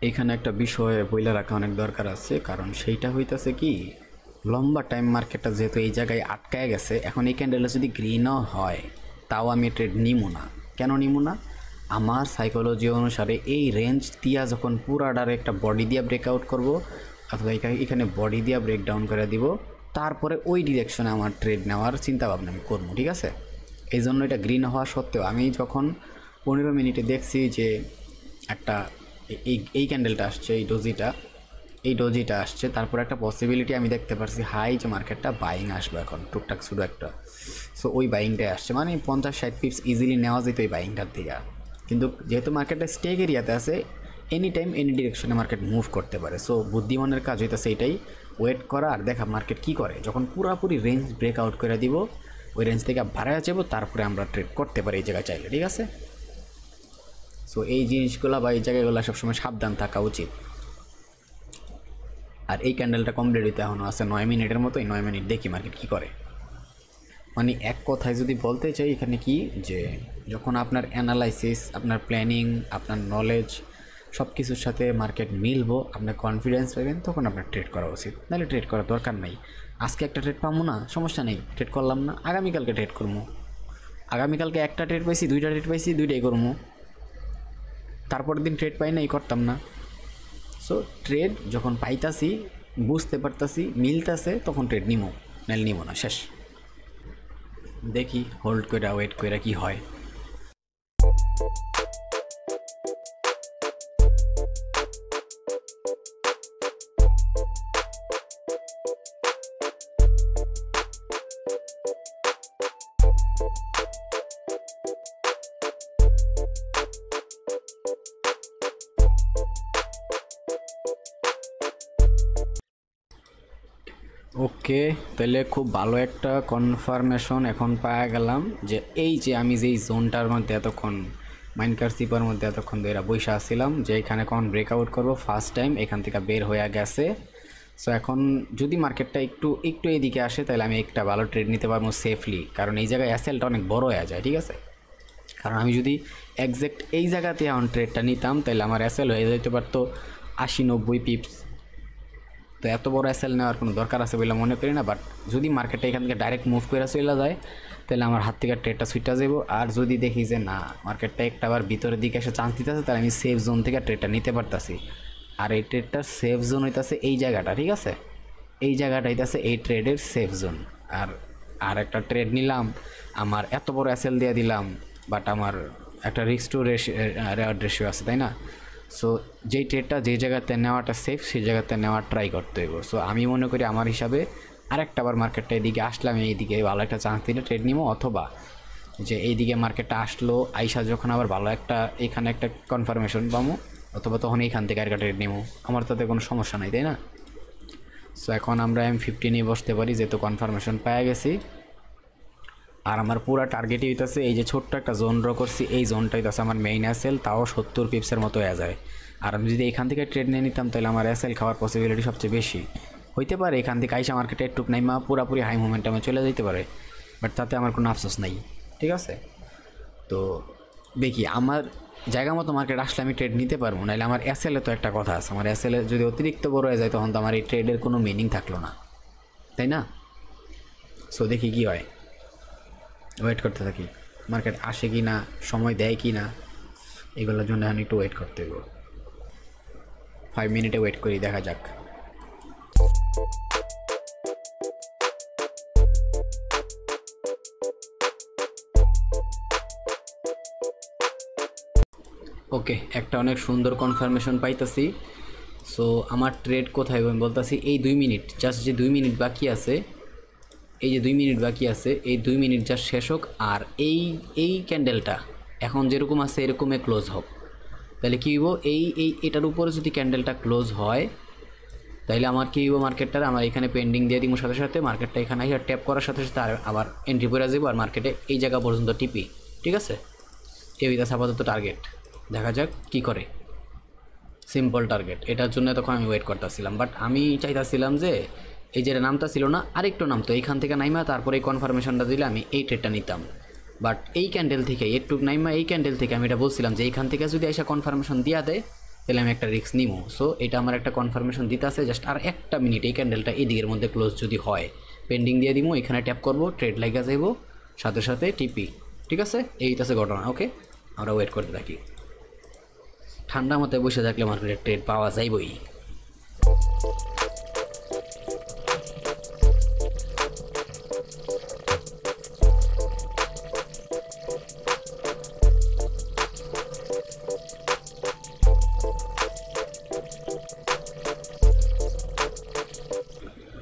এখানে একটা বিষয় বইলা রাখা অনেক দরকার আছে, কারণ সেইটা হইতাছে কি, লম্বা টাইম মার্কেটটা যেহেতু এই জায়গায় আটকায় গেছে, এখন এই ক্যান্ডেলটা যদি গ্রিনও হয় তাও আমি ট্রেড নিমু না। কেন নিমু না? আমার সাইকোলজি অনুসারে এই রেঞ্জ দিয়া যখন পুরাটার একটা বডি দিয়া ব্রেকআউট করব, অথবা এখানে বডি দিয়া ব্রেকডাউন করে দিব, তারপরে ওই ডিরেকশনে আমার ট্রেড নেওয়ার চিন্তা ভাবনা আমি করবো, ঠিক আছে? এই জন্য এটা গ্রিন হওয়া সত্ত্বেও আমি যখন 15 মিনিটে দেখছি যে একটা এই ক্যান্ডেলটা আসছে, এই ডোজিটা আসছে, তারপর একটা পসিবিলিটি আমি দেখতে পারছি হাই যে মার্কেটটা বাইং আসবে এখন টুকটাক শুধু একটা। সো ওই বাইংটাই আসছে, মানে 50-60 পিপস ইজিলি নেওয়া যেত এই বাইংটার থেকে। কিন্তু যেহেতু মার্কেটটা স্টেক এরিয়াতে আছে, এনি টাইম এনি ডিরেকশনে মার্কেট মুভ করতে পারে। সো বুদ্ধিমানের কাজ হইতেছে এটাই, ওয়েট করা আর দেখা মার্কেট কী করে। যখন পুরাপুরি রেঞ্জ ব্রেকআউট করে দিব, ওই রেঞ্জ থেকে বাড়ায় যাবো, তারপরে আমরা ট্রেড করতে পারি এই জায়গায় চাইলে, ঠিক আছে? সো এই জিনিসগুলো বা এই জায়গাগুলো সবসময় সাবধান থাকা উচিত। আর এই ক্যান্ডেলটা কমপ্লিট হইতে এখনও আছে 9 মিনিটের মতো। এই 9 মিনিট দেখি মার্কেট কী করে। মানে এক কথায় যদি বলতে চাই এখানে কি, যে যখন আপনার অ্যানালাইসিস, আপনার প্ল্যানিং, আপনার নলেজ সব কিছুর সাথে মার্কেট মিলবো, আপনার কনফিডেন্স পাবেন, তখন আপনার ট্রেড করা উচিত। নাহলে ট্রেড করার দরকার নাই। আজকে একটা ট্রেড পাবো না, সমস্যা নেই, ট্রেড করলাম না, আগামীকালকে ট্রেড করবো। আগামীকালকে একটা ট্রেড পাইছি, দুইটা ট্রেড পাইছি, দুইটাই করবো। তারপরের দিন ট্রেড পাই না, এই করতাম না। সো ট্রেড যখন পাইতাছি, বুঝতে পারতাছি, মিলতাছে, তখন ট্রেড নিমো, নাহলে নিমো না, শেষ। দেখি হোল্ড করে ওয়েট করে কি হয়। ওকে, তাহলে খুব ভালো একটা কনফার্মেশন এখন পাওয়া গেলাম যে এই যে আমি যেই জোনটার মধ্যে এতক্ষণ মাইনকার সিপার মধ্যে এতক্ষণ ধরে বৈশা আসছিলাম, যে এখানে কখন ব্রেকআউট করবো ফার্স্ট টাইম, এখান থেকে বের হয়ে গেছে। সো এখন যদি মার্কেটটা একটু এদিকে আসে, তাহলে আমি একটা ভালো ট্রেড নিতে পারবো সেফলি, কারণ এই জায়গায় অ্যাসেলটা অনেক বড় হয়ে যায়, ঠিক আছে? কারণ আমি যদি একজ্যাক্ট এই জায়গাতে এখন ট্রেডটা নিতাম, তাহলে আমার অ্যাসেল হয়ে যেতে পারতো 80-90 পিপস। তো এত বড় অ্যাসেল নেওয়ার কোনো দরকার আছে বলে মনে করি না। বাট যদি মার্কেটটা এখান থেকে ডাইরেক্ট মুভ করে চলে যায়, তাহলে আমার হাত থেকে ট্রেডটা সুইটা যাব। আর যদি দেখি যে না, মার্কেটটা একটা আবার ভিতরের দিকে এসে চান্স দিতেছে, তাহলে আমি সেফ জোন থেকে ট্রেডটা নিতে পারতাছি। আর এই ট্রেডটার সেফ জোন হইতেছে এই জায়গাটা, ঠিক আছে? এই জায়গাটা হইতেছে এই ট্রেডের সেফ জোন। আর আর একটা ট্রেড নিলাম, আমার এত বড় অ্যাসেল দিয়ে দিলাম, বাট আমার একটা রিস্ক টু রেওয়ার্ড রেশিও আছে, তাই না? সো যেই ট্রেডটা যে জায়গাতে নেওয়াটা সেফ, সেই জায়গাতে নেওয়ার ট্রাই করতে হইব। সো আমি মনে করি আমার হিসাবে আরেকটা আবার মার্কেটটা এদিকে আসলে আমি এইদিকে ভালো একটা চান্স দিলে ট্রেড নিবো, অথবা যে এইদিকে মার্কেটটা আসলো আইসা যখন আবার ভালো একটা এখানে একটা কনফার্মেশন পাবো, অথবা তখন এইখান থেকে আরেকটা ট্রেড নিবো, আমার তাতে কোনো সমস্যা নাই, তাই না? সো এখন আমরা M50 নিয়ে বসতে পারি, যেহেতু কনফার্মেশন পেয়ে গেছি। আর আমার পুরো টার্গেটই হইতেছে এই যে ছোট্ট একটা জোন ড্র করছি, এই জোনটা হইতেছে আমার মেইন অ্যাসেল, তাও 70 পিপসের মতো হয়ে যায়। আর আমি যদি এখান থেকে ট্রেড নিয়ে নিতাম, তাহলে আমার অ্যাসেল খাওয়ার পসিবিলিটি সবচেয়ে বেশি হইতে পারে। এখান থেকে আইসা মার্কেটে একটুক নাইমা পুরাপুরি হাই মোমেন্টামে চলে যেতে পারে, বাট তাতে আমার কোনো আফসোস নাই, ঠিক আছে? তো দেখি আমার জায়গা মতো মার্কেট আসলে আমি ট্রেড নিতে পারবো, নাহলে আমার অ্যাসেলে তো একটা কথা আছে, আমার অ্যাসেলে যদি অতিরিক্ত বড় হয়ে যায়, তখন তো আমার এই ট্রেডের কোনো মিনিং থাকলো না, তাই না? সো দেখি কী হয়, ওয়েট করতে থাকি মার্কেট আসে কি না, সময় দেয় কি না, এগুলোর জন্য আমি একটু ওয়েট করতে হবে। 5 মিনিটে ওয়েট করি, দেখা যাক। ওকে, একটা অনেক সুন্দর কনফার্মেশন পাইতেছি। সো আমার ট্রেড কোথায় আমি বলতেছি, এই 2 মিনিট জাস্ট, যে 2 মিনিট বাকি আছে, এই যে 2 মিনিট বাকি আছে, এই 2 মিনিট জাস্ট শেষ হোক, আর এই ক্যান্ডেলটা এখন যেরকম আছে এরকমই ক্লোজ হোক। তাহলে কী হইব, এটার উপরে যদি ক্যান্ডেলটা ক্লোজ হয়, তাইলে আমার কী হইব, মার্কেটটার আমার এখানে পেন্ডিং দিয়ে দিব, সাথে সাথে মার্কেটটা এখানে এসে ট্যাপ করার সাথে সাথে আর আবার এন্ট্রি করে যাবো, আর মার্কেটে এই জায়গা পর্যন্ত টিপি, ঠিক আছে? এই হইতাছে আপাতত টার্গেট, দেখা যাক কি করে। সিম্পল টার্গেট, এটার জন্য তখন আমি ওয়েট করতেছিলাম, বাট আমি চাইতেছিলাম যে এই যেটা নামটা ছিল না, আরেকটু নামতো, এইখান থেকে নাইমা তারপরে এই কনফার্মেশনটা দিলে আমি এই ট্রেডটা নিতাম। বাট এই ক্যান্ডেল থেকে একটু নাইমা, এই ক্যান্ডেল থেকে আমি এটা বলছিলাম যে এইখান থেকে যদি এসে কনফার্মেশন দিয়া দেয়, তাহলে আমি একটা রিস্ক নিবো। সো এটা আমার একটা কনফার্মেশন দিতে আছে, জাস্ট আর একটা মিনিট এই ক্যান্ডেলটা এই দিকের মধ্যে ক্লোজ যদি হয় পেন্ডিং দিয়ে দিব, এখানে ট্যাপ করবো, ট্রেড লাগা যাইব, সাথে সাথে টিপি। ঠিক আছে, এই আছে ঘটনা। ওকে, আমরা ওয়েট করতে থাকি। ঠান্ডা মাথায় বসে থাকলে মার্কেটের ট্রেড পাওয়া যাইবই।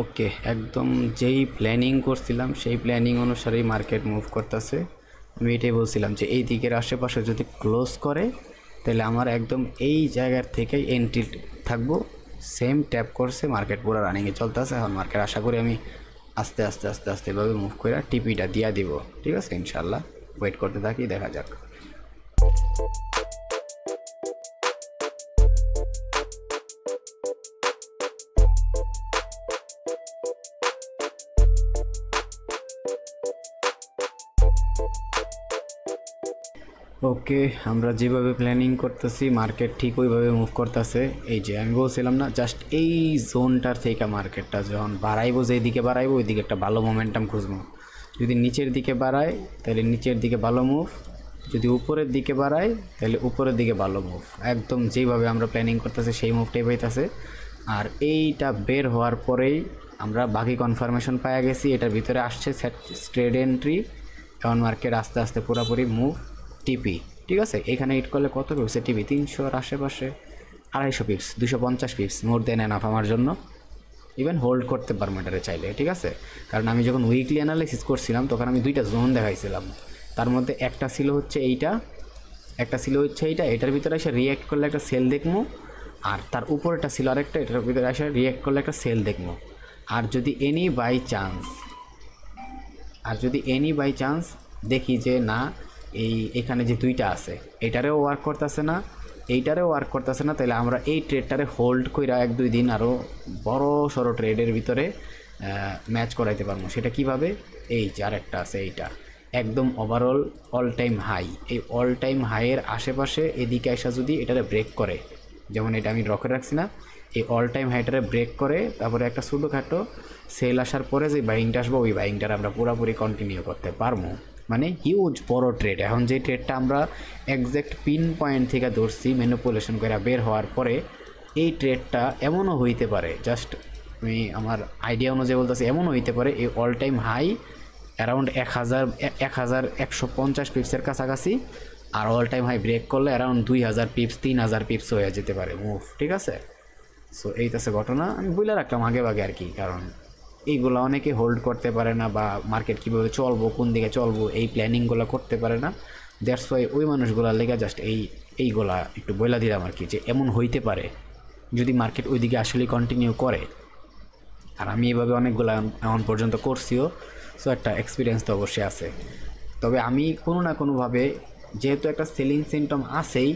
ওকে, একদম যেই প্ল্যানিং করছিলাম সেই প্ল্যানিং অনুসারেই মার্কেট মুভ করতেছে। আমি এটাই বলছিলাম যে এই দিকের আশেপাশে যদি ক্লোজ করে তাহলে আমার একদম এই জায়গার থেকেই এন্ট্রি থাকবো। সেম ট্যাপ করছে, মার্কেট পুরো রানিংয়ে চলতেছে। এখন মার্কেট আশা করি আমি আস্তে আস্তে আস্তে আস্তে এভাবে মুভ করে টিপিটা দিয়া দিব। ঠিক আছে, ইনশাল্লাহ ওয়েট করতে থাকি, দেখা যাক। ওকে, আমরা যেভাবে প্ল্যানিং করতেছি মার্কেট ঠিক ওইভাবে মুভ করতেছে। এই যে আমি বলছিলাম না, জাস্ট এই জোনটার থেকে মার্কেটটা যখন বাড়াইবো, যেই দিকে বাড়াইবো ওই দিকে একটা ভালো মোমেন্টাম খুঁজবো। যদি নিচের দিকে বাড়ায় তাহলে নিচের দিকে ভালো মুভ, যদি উপরের দিকে বাড়ায় তাহলে উপরের দিকে ভালো মুভ। একদম যেইভাবে আমরা প্ল্যানিং করতেছি সেই মুভটাই পাইতেছে। আর এইটা বের হওয়ার পরেই আমরা বাকি কনফার্মেশন পাওয়া গেছি, এটার ভিতরে আসছে ট্রেড এন্ট্রি। এখন মার্কেট আস্তে আস্তে পুরোপুরি মুভ টিপি। ঠিক আছে, এখানে হিট করলে কত পিপসে টিপি? 300-র আশেপাশে, 250 পিপস, 250 পিপস, মোর দেন এনাফ আমার জন্য। ইভেন হোল্ড করতে পারবো এটারে চাইলে। ঠিক আছে, কারণ আমি যখন উইকলি অ্যানালাইসিস করছিলাম তখন আমি দুইটা জোন দেখাইছিলাম। তার মধ্যে একটা ছিল হচ্ছে এইটা, একটা ছিল হচ্ছে এইটা। এটার ভিতরে এসে রিয়্যাক্ট করলে একটা সেল দেখবো, আর তার উপরেটা ছিল আরেকটা, এটার ভিতরে এসে রিয়্যাক্ট করলে একটা সেল দেখবো। আর যদি এনি বাই চান্স দেখি যে না, এখানে যে দুইটা আছে এটারেও ওয়ার্ক করতেছে না, এইটারেও ওয়ার্ক করতেছে না, তাহলে আমরা এই ট্রেডটারে হোল্ড কইরা 1-2 দিন আরও বড় সড়ো ট্রেডের ভিতরে ম্যাচ করাইতে পারবো। সেটা কিভাবে? এই যে আরেকটা আছে, এইটা একদম ওভারঅল অল টাইম হাই, এই অল টাইম হাইয়ের আশেপাশে এদিকে আসা যদি এটারে ব্রেক করে, যেমন এটা আমি রকে রাখছি না, এই অল টাইম হাইটারে ব্রেক করে তারপরে একটা ছোটোখাটো সেল আসার পরে যে বাইংটা আসবো ওই বাইংটার আমরা পুরোপুরি কন্টিনিউ করতে পারবো। মানে হিউজ বড় ট্রেড। এখন যে ট্রেডটা আমরা একজ্যাক্ট পিন পয়েন্ট থেকে ধরছি ম্যানিপুলেশন করে বের হওয়ার পরে, এই ট্রেডটা এমনও হইতে পারে, জাস্ট আমি আমার আইডিয়া অনুযায়ী বলতেছি, এমনও হইতে পারে এই অল টাইম হাই অ্যারাউন্ড 1150 পিপসের কাছাকাছি, আর অল টাইম হাই ব্রেক করলে অ্যারাউন্ড 2000 পিপস 3000 পিপস হয়ে যেতে পারে মুভ। ঠিক আছে, সো এইটাছে ঘটনা। আমি বলে রাখলাম আগে ভাগে আর কি, কারণ এইগুলো অনেকে হোল্ড করতে পারে না, বা মার্কেট কীভাবে চলবো, কোন দিকে চলবো, এই প্ল্যানিংগুলো করতে পারে না। দ্যাটস ওয়াই ওই মানুষগুলোর লেগে জাস্ট এইগুলা একটু বইলা দিলাম আর কি, যে এমন হইতে পারে যদি মার্কেট ওই দিকে আসলে কন্টিনিউ করে। আর আমি এইভাবে অনেকগুলো এখন পর্যন্ত করছিও, সো একটা এক্সপিরিয়েন্স তো অবশ্যই আছে। তবে আমি কোনো না কোনোভাবে, যেহেতু একটা সেলিং সিমটম আছেই,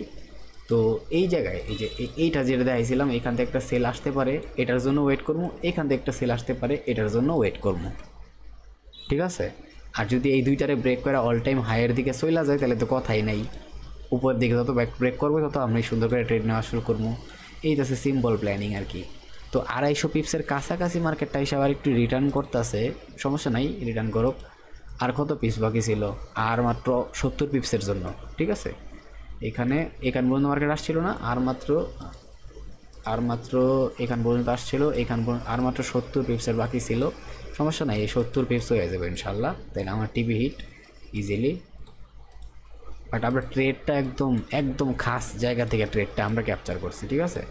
তো এই জায়গায় এই যে এইটা যেটা দেখাইছিলাম, এখান থেকে একটা সেল আসতে পারে, এটার জন্য ওয়েট করবো, এখান থেকে একটা সেল আসতে পারে, এটার জন্য ওয়েট করবো। ঠিক আছে, আর যদি এই দুইটারে ব্রেক করে অল টাইম হাইয়ের দিকে চইলা যায় তাহলে তো কথাই নাই। উপরের দিকে যত ব্রেক করবো তত আমি সুন্দর করে ট্রেড নেওয়া শুরু করবো। এই তো সিম্পল প্ল্যানিং আর কি। তো 250 পিপসের কাছাকাছি মার্কেটটা হিসাবে আর একটু রিটার্ন করতেছে, সমস্যা নাই, রিটার্ন করুক। আর কত পিস বাকি ছিল? আর মাত্র 70 পিপসের জন্য। ঠিক আছে, এখানে পর্যন্ত মার্কেট আসছিল না, আর মাত্র এখান পর্যন্ত আসছিল, আর মাত্র 70 পিপসের বাকি ছিল। সমস্যা নাই, এই 70 পিপস হয়ে যাবে ইনশাল্লাহ, তাই আমার টিভি হিট ইজিলি। বাট আমরা ট্রেডটা একদম খাস জায়গা থেকে ট্রেডটা আমরা ক্যাপচার করছি। ঠিক আছে,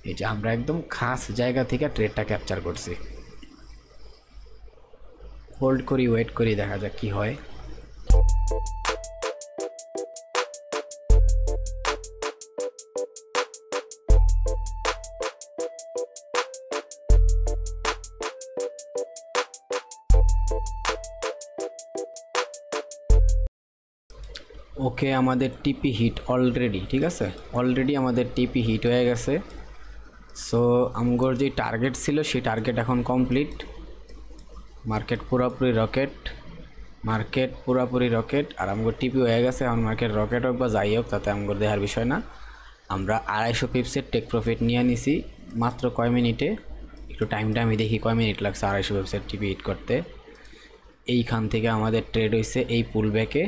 এই যে আমরা একদম খাস জায়গা থেকে ট্রেডটা ক্যাপচার করছি। হোল্ড করি, ওয়েট করি, দেখা যাক কি হয়। ওকে, আমাদের টিপি হিট অলরেডি। ঠিক আছে, অলরেডি আমাদের টিপি হিট হয়ে গেছে। সো আমগোর যে টার্গেট ছিল সেই টার্গেট এখন কমপ্লিট। মার্কেট পুরাপুরি রকেট, আর আমগোর টিপি হয়ে গেছে। এখন মার্কেট রকেট হোক বা যাই হোক তাতে আমগোর দেখার বিষয় না। আমরা 250 পিপসের টেক প্রফিট নিয়ে নিছি মাত্র কয় মিনিটে, একটু টাইমটা আমি দেখি কয় মিনিট লাগছে 250 পিপসের টিপি হিট করতে। এইখান থেকে আমাদের ট্রেড হয়েছে এই পুল ব্যাকে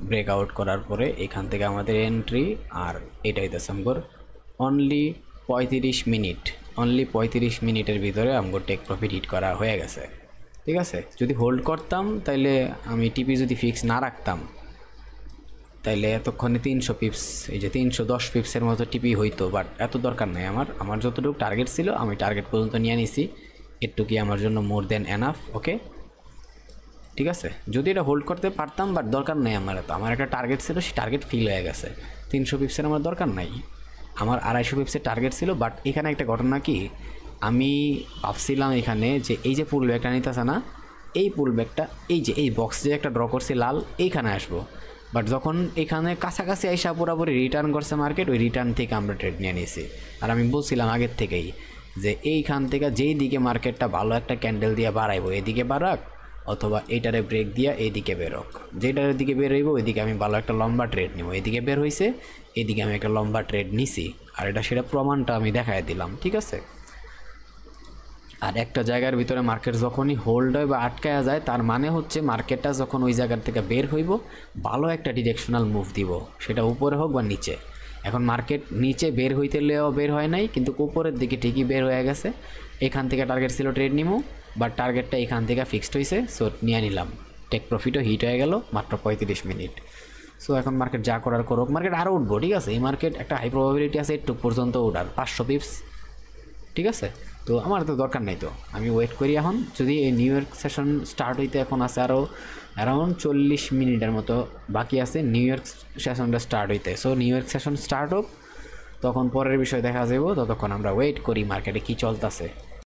ব্রেকআউট করার পরে, এখান থেকে আমাদের এন্ট্রি, আর এটাই দশম্বর অনলি 35 মিনিট, অনলি 35 মিনিটের ভিতরে আমগো টেক প্রফিট হিট করা হয়ে গেছে। ঠিক আছে, যদি হোল্ড করতাম তাইলে আমি টিপি যদি ফিক্স না রাখতাম তাইলে এতক্ষণে 300 পিপস, এই যে 310 পিপসের মতো টিপি হইতো, বাট এত দরকার নাই আমার যতটুকু টার্গেট ছিল আমি টার্গেট পর্যন্ত নিয়ে নিছি, এটুকুই আমার জন্য মোর দেন এনাফ। ওকে, ঠিক আছে, যদি এটা হোল্ড করতে পারতাম, বাট দরকার নেই আমার, এত আমার একটা টার্গেট ছিল, সেই টার্গেট ফিল হয়ে গেছে। 300 পিপসের আমার দরকার নাই, আমার 250 পিপসের টার্গেট ছিল। বাট এখানে একটা ঘটনা কি, আমি ভাবছিলাম এখানে যে এই যে পুল ব্যাগটা নিতেছে না, এই পুল ব্যাগটা এই যে এই বক্স যে একটা ড্র করছে লাল, এইখানে আসবো, বাট যখন এখানে কাছাকাছি আইসা পুরোপুরি রিটার্ন করছে মার্কেট, ওই রিটার্ন থেকে আমরা ট্রেড নিয়ে নিয়েছি। আর আমি বলছিলাম আগের থেকেই যে এইখান থেকে যেই দিকে মার্কেটটা ভালো একটা ক্যান্ডেল দিয়ে বাড়াইবো, এদিকে বাড়াক অথবা এইটারে ব্রেক দিয়া এইদিকে বেরোক, যেটার দিকে বের হইব ওইদিকে আমি ভালো একটা লম্বা ট্রেড নিব। এদিকে বের হয়েছে, এদিকে আমি একটা লম্বা ট্রেড নিছি, আর এটা সেটা প্রমাণটা আমি দেখাই দিলাম। ঠিক আছে, আর একটা জায়গার ভিতরে মার্কেট যখনই হোল্ড হয় বা আটকায়া যায়, তার মানে হচ্ছে মার্কেটটা যখন ওই জায়গার থেকে বের হইব ভালো একটা ডিরেকশনাল মুভ দিব, সেটা উপরে হোক বা নিচে। এখন মার্কেট নিচে বের হইতেলেও বের হয় নাই, কিন্তু উপরের দিকে ঠিকই বের হয়ে গেছে। এখান থেকে টার্গেট ছিল ট্রেড নিমু, বাট টার্গেটটা এখান থেকে ফিক্সড হয়েছে, সো নিয়ে নিলাম। টেক প্রফিটও হিট হয়ে গেল মাত্র 35 মিনিট। সো এখন মার্কেট যা করার করুক, মার্কেট আরও উঠবো। ঠিক আছে, এই মার্কেট একটা হাই প্রবাবিলিটি আছে একটু পর্যন্ত উঠার, 500 পিপস। ঠিক আছে, তো আমার তো দরকার নেই, তো আমি ওয়েট করি এখন। যদি এই নিউ ইয়র্ক সেশন স্টার্ট হইতে এখন আছে আরও অ্যারাউন্ড 40 মিনিটের মতো বাকি আছে নিউ ইয়র্ক সেশনটা স্টার্ট হইতে। So new York session start হোক, তখন পরের বিষয় দেখা যাবো, ততক্ষণ আমরা ওয়েট করি মার্কেটে কী চলতেছে।